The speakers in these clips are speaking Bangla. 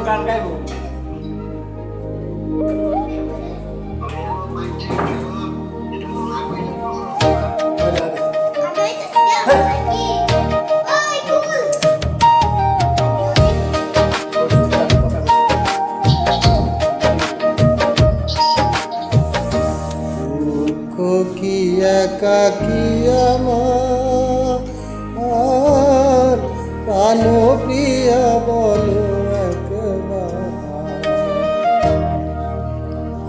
গান গাইবো। কি একাকী আমার প্রাণ প্রিয়া বলো একবার,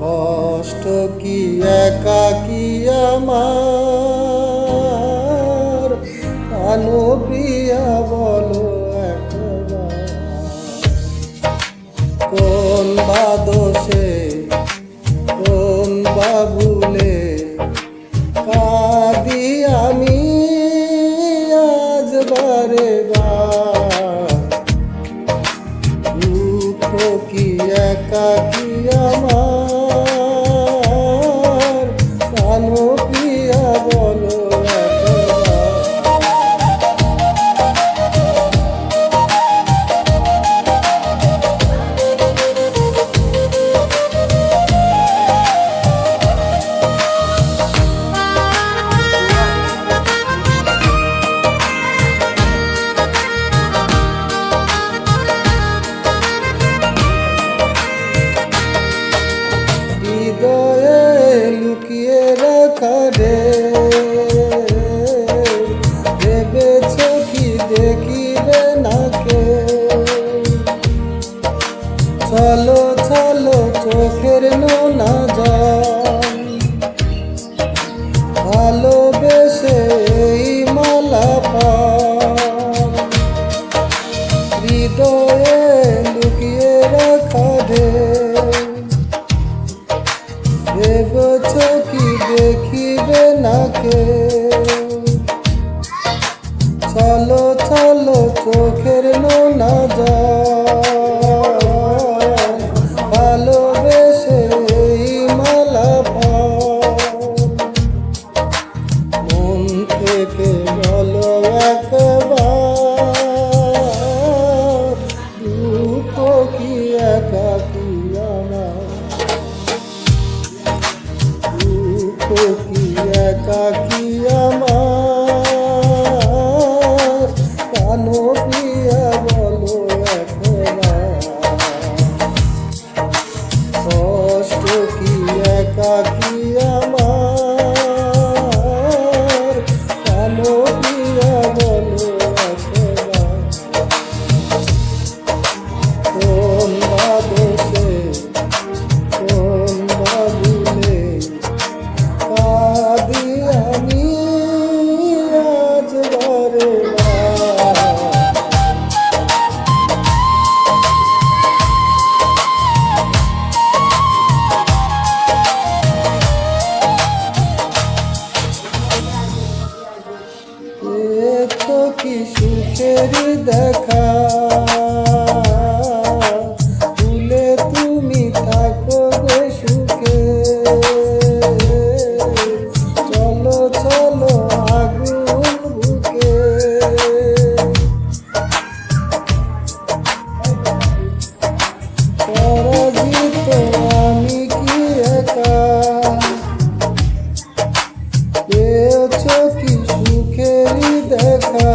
কষ্ট কি একাকী আমার প্রাণ প্রিয়া বলো একবার, কোন বা দোষে কোন বা ভুলে কাঁদি আমি আজ বারে বার, দুঃখ কি একাকী আমার প্রাণ প্রিয়া বলো লুকিয়ে রাখা রে, ভেবেছ কি দেখিবে না কে, চলো চলো চোখের নোনা জল, ভালোবেসে এই মালা পাল, হৃদয়ে লুকিয়ে রাখা রে, ভেবেছ কি দেখিবে না কে, চলো চলো চোখের নোনা জল, ভালোবেসে এই মালা পাল, মন থেকে বলো একবার, দুঃখ কি একাকী আমার, কি একাকী আমার প্রাণ প্রিয়া বলো একবার, কষ্ট কি একাকী আমার প্রাণ প্রিয়া বলো একবার, কোন বা দোষে কোন বা ভুলে কাঁদি আমি আজ বারে বার, দেখো কি সুখের দেখা, ভুলে তুমি থাকো গো সুখে, চলো চলো আগুন বুকে, পরাজিত আমি কি একা, পেয়েছ কি সুখেরই দেখা।